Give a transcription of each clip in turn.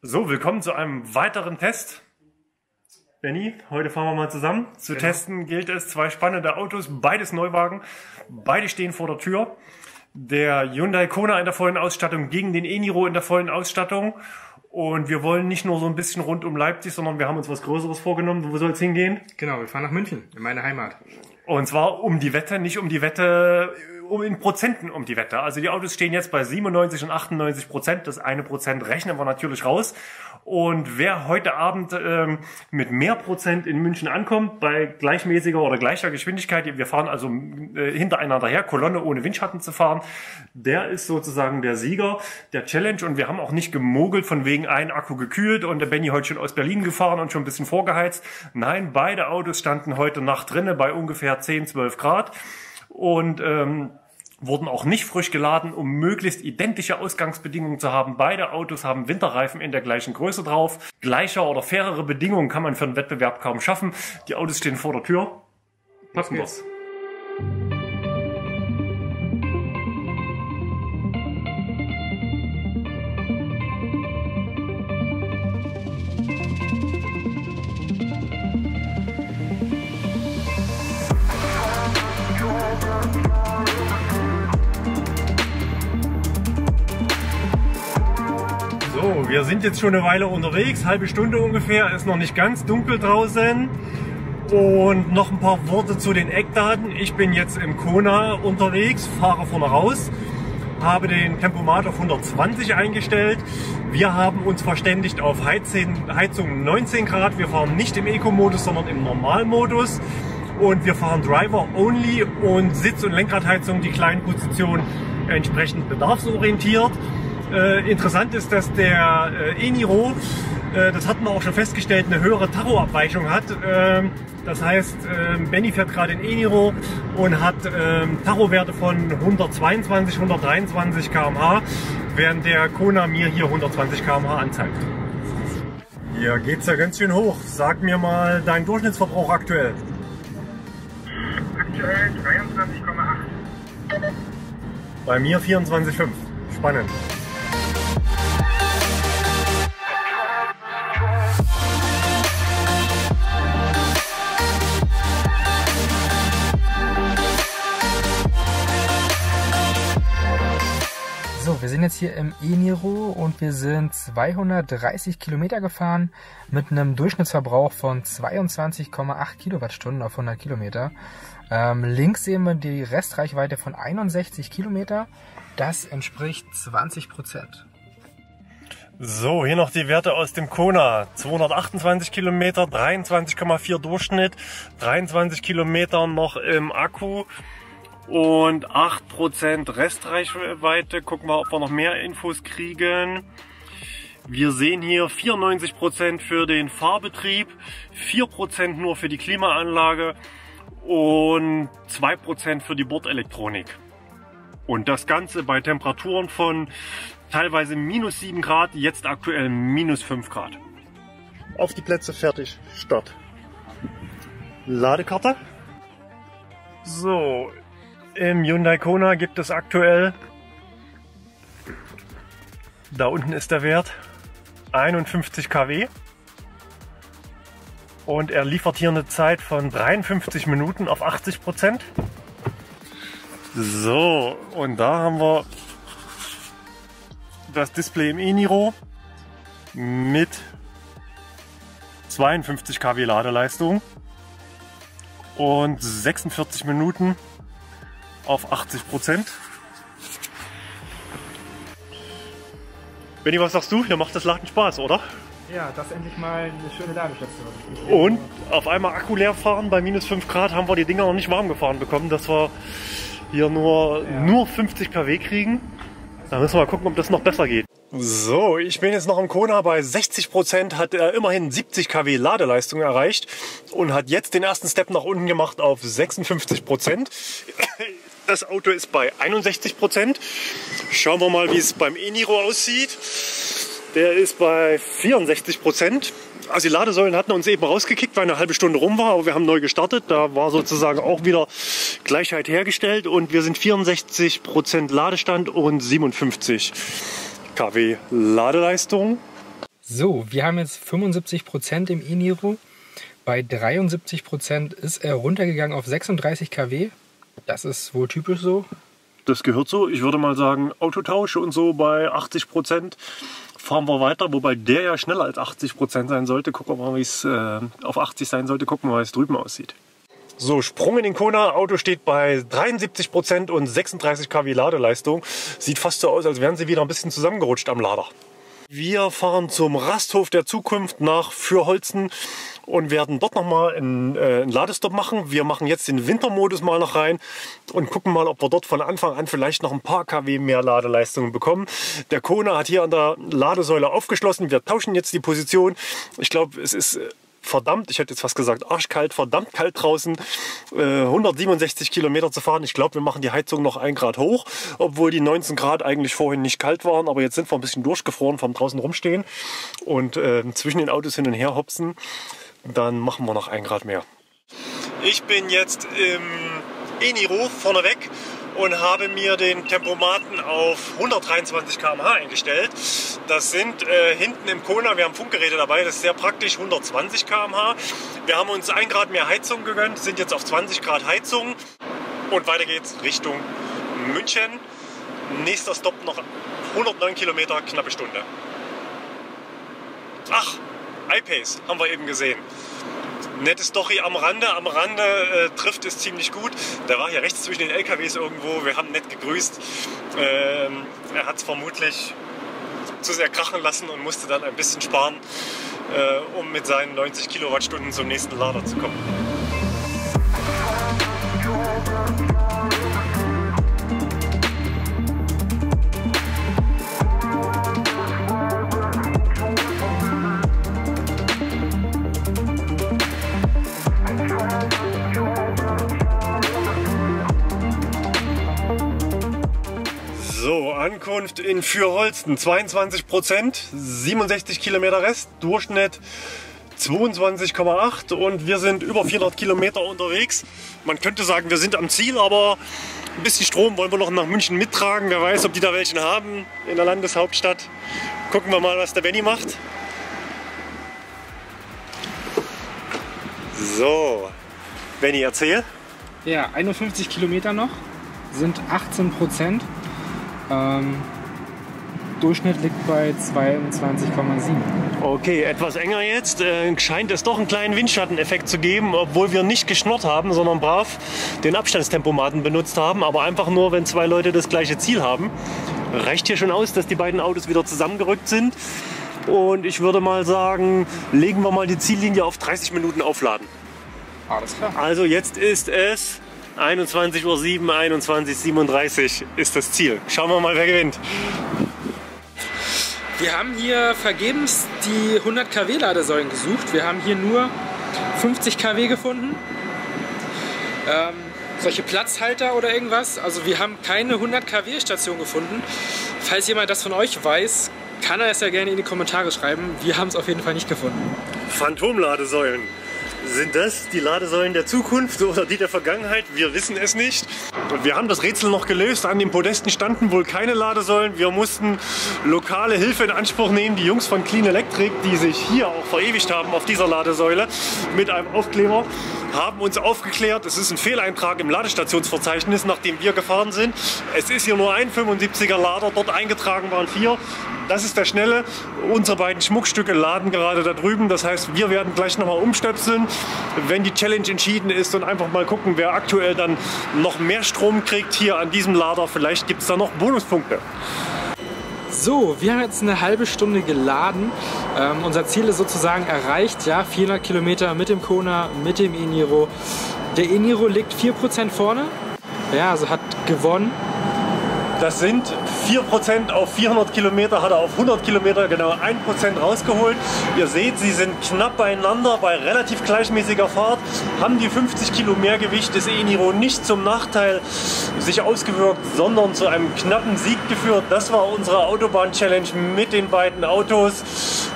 So, willkommen zu einem weiteren Test. Benny, heute fahren wir mal zusammen. Zu testen gilt es, zwei spannende Autos, beides Neuwagen, beide stehen vor der Tür. Der Hyundai Kona in der vollen Ausstattung gegen den e-Niro in der vollen Ausstattung. Und wir wollen nicht nur so ein bisschen rund um Leipzig, sondern wir haben uns was Größeres vorgenommen. Wo soll es hingehen? Genau, wir fahren nach München, in meine Heimat. Und zwar um die Wette, nicht um die Wette, in Prozenten um die Wette. Also die Autos stehen jetzt bei 97 und 98%. Das 1% rechnen wir natürlich raus. Und wer heute Abend mit mehr Prozent in München ankommt, bei gleichmäßiger oder gleicher Geschwindigkeit, wir fahren also hintereinander her, Kolonne ohne Windschatten zu fahren, der ist sozusagen der Sieger der Challenge. Und wir haben auch nicht gemogelt von wegen ein Akku gekühlt und der Benny heute schon aus Berlin gefahren und schon ein bisschen vorgeheizt. Nein, beide Autos standen heute Nacht drinnen bei ungefähr 10, 12 Grad. Und wurden auch nicht frisch geladen, um möglichst identische Ausgangsbedingungen zu haben. Beide Autos haben Winterreifen in der gleichen Größe drauf. Gleicher oder fairere Bedingungen kann man für einen Wettbewerb kaum schaffen. Die Autos stehen vor der Tür. Passen wir's. So, wir sind jetzt schon eine Weile unterwegs, halbe Stunde ungefähr, ist noch nicht ganz dunkel draußen. Und noch ein paar Worte zu den Eckdaten. Ich bin jetzt im Kona unterwegs, fahre vorne raus, habe den Tempomat auf 120 eingestellt. Wir haben uns verständigt auf Heizung 19 Grad. Wir fahren nicht im Eco-Modus, sondern im Normalmodus. Und wir fahren Driver Only und Sitz- und Lenkradheizung, die kleinen Positionen entsprechend bedarfsorientiert. Interessant ist, dass der e-Niro, das hatten wir auch schon festgestellt, eine höhere Tachoabweichung hat. Das heißt, Benny fährt gerade den e-Niro und hat Tachowerte von 122, 123 km/h, während der Kona mir hier 120 km/h anzeigt. Hier geht's ja ganz schön hoch. Sag mir mal deinen Durchschnittsverbrauch aktuell. Aktuell 23,8. Bei mir 24,5. Spannend. So, wir sind jetzt hier im e-Niro und wir sind 230 Kilometer gefahren mit einem Durchschnittsverbrauch von 22,8 Kilowattstunden auf 100 Kilometer. Links sehen wir die Restreichweite von 61 Kilometer. Das entspricht 20%. So, hier noch die Werte aus dem Kona. 228 Kilometer, 23,4 Durchschnitt, 23 Kilometer noch im Akku. Und 8% Restreichweite. Gucken wir, ob wir noch mehr Infos kriegen. Wir sehen hier 94% für den Fahrbetrieb, 4% nur für die Klimaanlage und 2% für die Bordelektronik. Und das Ganze bei Temperaturen von teilweise minus 7 Grad, jetzt aktuell minus 5 Grad. Auf die Plätze, fertig, Start. Ladekarte. So. Im Hyundai Kona gibt es aktuell, da unten ist der Wert, 51 kW. Und er liefert hier eine Zeit von 53 Minuten auf 80%. So, und da haben wir das Display im e-Niro mit 52 kW Ladeleistung und 46 Minuten auf 80%. Benni, was sagst du? Hier macht das Laden Spaß, oder? Ja, das ist endlich mal eine schöne Ladestation. Und auf einmal Akku leer fahren, bei minus 5 Grad haben wir die Dinger noch nicht warm gefahren bekommen, dass wir hier nur 50 kW kriegen. Da müssen wir mal gucken, ob das noch besser geht. So, ich bin jetzt noch im Kona bei 60%, hat er immerhin 70 kW Ladeleistung erreicht und hat jetzt den ersten Step nach unten gemacht auf 56%. Das Auto ist bei 61%. Schauen wir mal, wie es beim e-Niro aussieht. Der ist bei 64%. Also die Ladesäulen hatten uns eben rausgekickt, weil eine halbe Stunde rum war, aber wir haben neu gestartet. Da war sozusagen auch wieder Gleichheit hergestellt und wir sind 64% Ladestand und 57 kW Ladeleistung. So, wir haben jetzt 75% im e-Niro. Bei 73% ist er runtergegangen auf 36 kW. Das ist wohl typisch so. Das gehört so. Ich würde mal sagen, Autotausch und so bei 80% fahren wir weiter. Wobei der ja schneller als 80% sein sollte. Gucken wir mal, wie es auf 80 sein sollte. Gucken wir mal, wie es drüben aussieht. So, Sprung in den Kona. Auto steht bei 73% und 36 kW Ladeleistung. Sieht fast so aus, als wären sie wieder ein bisschen zusammengerutscht am Lader. Wir fahren zum Rasthof der Zukunft nach Fürholzen und werden dort nochmal einen Ladestopp machen. Wir machen jetzt den Wintermodus mal noch rein und gucken mal, ob wir dort von Anfang an vielleicht noch ein paar kW mehr Ladeleistung bekommen. Der Kona hat hier an der Ladesäule aufgeschlossen. Wir tauschen jetzt die Position. Ich glaube, es ist verdammt, ich hätte jetzt fast gesagt arschkalt, verdammt kalt draußen, 167 Kilometer zu fahren. Ich glaube, wir machen die Heizung noch 1 Grad hoch, obwohl die 19 Grad eigentlich vorhin nicht kalt waren. Aber jetzt sind wir ein bisschen durchgefroren vom draußen rumstehen und zwischen den Autos hin und her hopsen. Dann machen wir noch 1 Grad mehr. Ich bin jetzt im e-Niro vorneweg und habe mir den Tempomaten auf 123 km/h eingestellt. Das sind hinten im Kona, wir haben Funkgeräte dabei, das ist sehr praktisch, 120 km/h. Wir haben uns 1 Grad mehr Heizung gegönnt, sind jetzt auf 20 Grad Heizung und weiter geht's Richtung München. Nächster Stopp noch 109 Kilometer, knappe Stunde. Ach, iPace haben wir eben gesehen. Nette Story am Rande. Am Rande trifft es ziemlich gut. Der war hier rechts zwischen den LKWs irgendwo. Wir haben nett gegrüßt. Er hat es vermutlich zu sehr krachen lassen und musste dann ein bisschen sparen, um mit seinen 90 Kilowattstunden zum nächsten Lader zu kommen. So, Ankunft in Fürholzen, 22%, 67 Kilometer Rest, Durchschnitt 22,8 und wir sind über 400 Kilometer unterwegs. Man könnte sagen, wir sind am Ziel, aber ein bisschen Strom wollen wir noch nach München mittragen. Wer weiß, ob die da welchen haben in der Landeshauptstadt. Gucken wir mal, was der Benny macht. So, Benny, erzähl. Ja, 51 Kilometer noch, sind 18%. Durchschnitt liegt bei 22,7. Okay, etwas enger jetzt. Scheint es doch einen kleinen Windschatteneffekt zu geben, obwohl wir nicht geschnurrt haben, sondern brav den Abstandstempomaten benutzt haben. Aber einfach nur, wenn 2 Leute das gleiche Ziel haben. Reicht hier schon aus, dass die beiden Autos wieder zusammengerückt sind. Und ich würde mal sagen, legen wir mal die Ziellinie auf 30 Minuten aufladen. Alles klar. Also jetzt ist es 21:07 Uhr, 21:37 ist das Ziel. Schauen wir mal, wer gewinnt. Wir haben hier vergebens die 100 kW Ladesäulen gesucht. Wir haben hier nur 50 kW gefunden. Solche Platzhalter oder irgendwas. Also wir haben keine 100 kW Station gefunden. Falls jemand das von euch weiß, kann er es ja gerne in die Kommentare schreiben. Wir haben es auf jeden Fall nicht gefunden. Phantomladesäulen. Sind das die Ladesäulen der Zukunft oder die der Vergangenheit? Wir wissen es nicht. Und wir haben das Rätsel noch gelöst. An den Podesten standen wohl keine Ladesäulen. Wir mussten lokale Hilfe in Anspruch nehmen. Die Jungs von Clean Electric, die sich hier auch verewigt haben auf dieser Ladesäule mit einem Aufkleber, haben uns aufgeklärt, es ist ein Fehleintrag im Ladestationsverzeichnis, nachdem wir gefahren sind. Es ist hier nur ein 75er Lader, dort eingetragen waren 4. Das ist der schnelle. Unsere beiden Schmuckstücke laden gerade da drüben. Das heißt, wir werden gleich nochmal umstöpseln, wenn die Challenge entschieden ist und einfach mal gucken, wer aktuell dann noch mehr Strom kriegt hier an diesem Lader. Vielleicht gibt es da noch Bonuspunkte. So, wir haben jetzt eine halbe Stunde geladen. Unser Ziel ist sozusagen erreicht. Ja, 400 Kilometer mit dem Kona, mit dem e-Niro. Der e-Niro liegt 4% vorne. Ja, also hat gewonnen. Das sind 4% auf 400 Kilometer, hat er auf 100 Kilometer genau 1% rausgeholt. Ihr seht, sie sind knapp beieinander bei relativ gleichmäßiger Fahrt, haben die 50 Kilo Mehrgewicht des e-Niro nicht zum Nachteil sich ausgewirkt, sondern zu einem knappen Sieg geführt. Das war unsere Autobahn-Challenge mit den beiden Autos,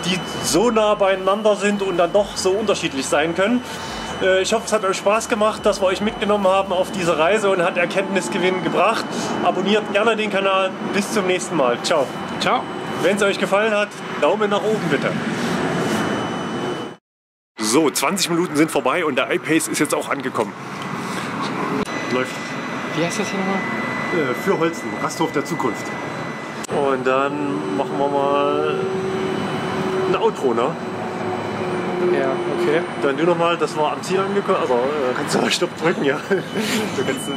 die so nah beieinander sind und dann doch so unterschiedlich sein können. Ich hoffe, es hat euch Spaß gemacht, dass wir euch mitgenommen haben auf diese Reise und hat Erkenntnisgewinn gebracht. Abonniert gerne den Kanal. Bis zum nächsten Mal. Ciao. Ciao. Wenn es euch gefallen hat, Daumen nach oben bitte. So, 20 Minuten sind vorbei und der iPace ist jetzt auch angekommen. Läuft. Wie heißt das hier nochmal? Für Holsten, Rasthof der Zukunft. Und dann machen wir mal ein Outro, ne? Ja, okay. Dann du nochmal, das war am Ziel angekommen, also kannst du mal Stopp drücken, ja. Du kannst